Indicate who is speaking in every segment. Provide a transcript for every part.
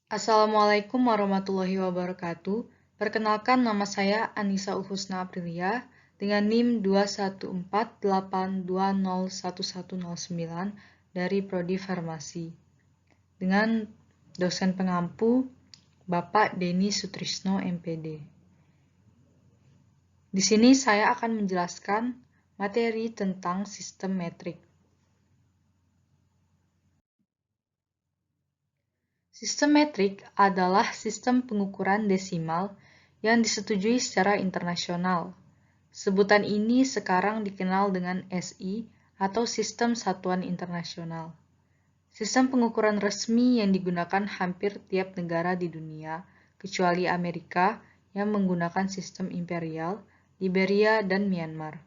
Speaker 1: Assalamualaikum warahmatullahi wabarakatuh. Perkenalkan, nama saya Anissa Uhusna Aprilia dengan NIM 21482011109 dari Prodi Farmasi dengan dosen pengampu Bapak Denny Sutrisno MPD. Di sini saya akan menjelaskan materi tentang sistem metrik. Sistem metrik adalah sistem pengukuran desimal yang disetujui secara internasional. Sebutan ini sekarang dikenal dengan SI atau Sistem Satuan Internasional. Sistem pengukuran resmi yang digunakan hampir tiap negara di dunia, kecuali Amerika yang menggunakan sistem imperial, Liberia, dan Myanmar.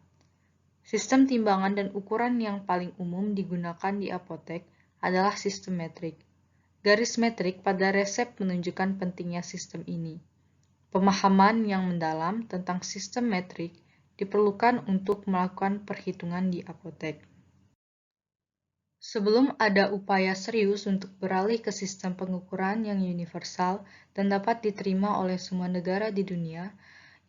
Speaker 1: Sistem timbangan dan ukuran yang paling umum digunakan di apotek adalah sistem metrik. Garis metrik pada resep menunjukkan pentingnya sistem ini. Pemahaman yang mendalam tentang sistem metrik diperlukan untuk melakukan perhitungan di apotek. Sebelum ada upaya serius untuk beralih ke sistem pengukuran yang universal dan dapat diterima oleh semua negara di dunia,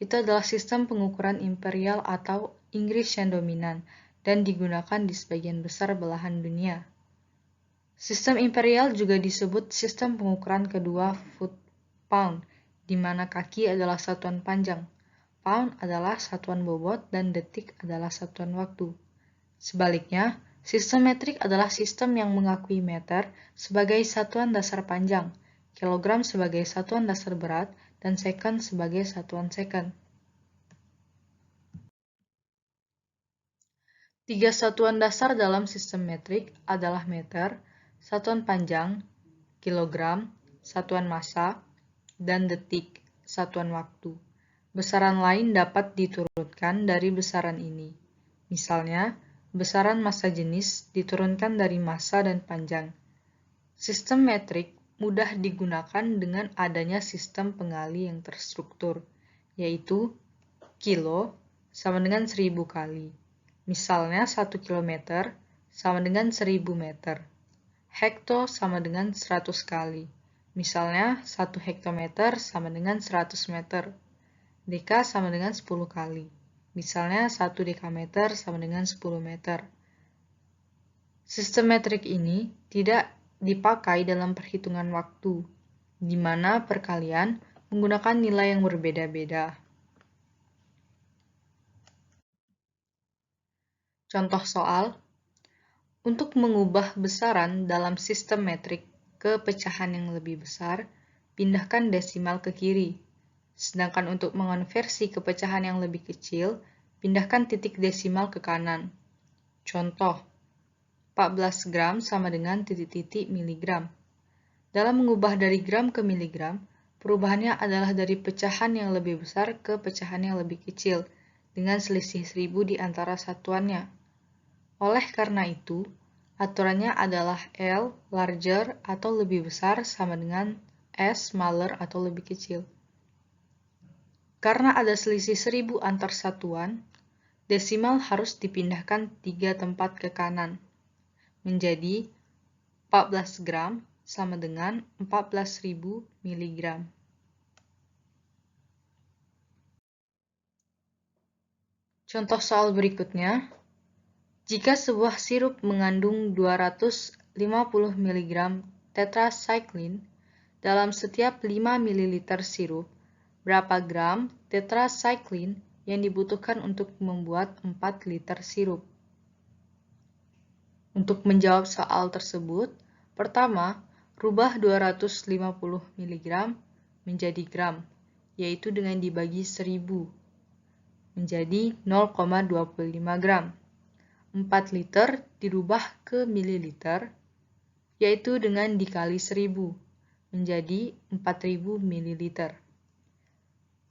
Speaker 1: itu adalah sistem pengukuran imperial atau Inggris yang dominan dan digunakan di sebagian besar belahan dunia. Sistem imperial juga disebut sistem pengukuran kedua foot-pound, di mana kaki adalah satuan panjang, pound adalah satuan bobot, dan detik adalah satuan waktu. Sebaliknya, sistem metrik adalah sistem yang mengakui meter sebagai satuan dasar panjang, kilogram sebagai satuan dasar berat, dan second sebagai satuan second. Tiga satuan dasar dalam sistem metrik adalah meter, satuan panjang, kilogram, satuan massa, dan detik, satuan waktu. Besaran lain dapat diturunkan dari besaran ini. Misalnya, besaran massa jenis diturunkan dari massa dan panjang. Sistem metrik mudah digunakan dengan adanya sistem pengali yang terstruktur, yaitu kilo sama dengan 1000 kali. Misalnya 1 kilometer sama dengan 1000 meter. Hekto sama dengan 100 kali. Misalnya 1 hektometer sama dengan 100 meter. Deka sama dengan 10 kali. Misalnya 1 dekameter sama dengan 10 meter. Sistem metrik ini tidak dipakai dalam perhitungan waktu, di mana perkalian menggunakan nilai yang berbeda-beda. Contoh soal, untuk mengubah besaran dalam sistem metrik ke pecahan yang lebih besar, pindahkan desimal ke kiri. Sedangkan untuk mengonversi ke pecahan yang lebih kecil, pindahkan titik desimal ke kanan. Contoh, 14 gram sama dengan titik-titik miligram. Dalam mengubah dari gram ke miligram, perubahannya adalah dari pecahan yang lebih besar ke pecahan yang lebih kecil, dengan selisih 1000 di antara satuannya. Oleh karena itu, aturannya adalah L larger atau lebih besar sama dengan S smaller atau lebih kecil. Karena ada selisih 1000 antar satuan, desimal harus dipindahkan 3 tempat ke kanan, menjadi 14 gram sama dengan 14.000 miligram. Contoh soal berikutnya, jika sebuah sirup mengandung 250 mg tetracycline dalam setiap 5 ml sirup, berapa gram tetracycline yang dibutuhkan untuk membuat 4 liter sirup? Untuk menjawab soal tersebut, pertama, rubah 250 mg menjadi gram, yaitu dengan dibagi 1000, menjadi 0,25 gram. 4 liter dirubah ke mililiter, yaitu dengan dikali 1000, menjadi 4000 mililiter.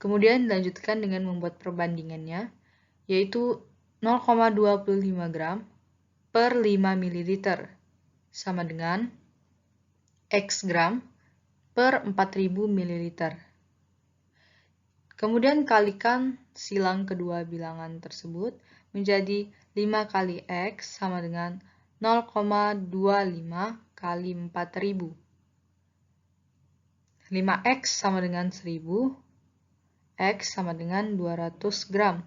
Speaker 1: Kemudian dilanjutkan dengan membuat perbandingannya, yaitu 0,25 gram per 5 mililiter, sama dengan X gram per 4000 mililiter. Kemudian kalikan silang kedua bilangan tersebut menjadi 5 kali X sama dengan 0,25 kali 4000. 5X sama dengan 1000, X sama dengan 200 gram.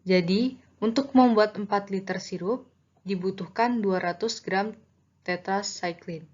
Speaker 1: Jadi, untuk membuat 4 liter sirup, dibutuhkan 200 gram tetracycline.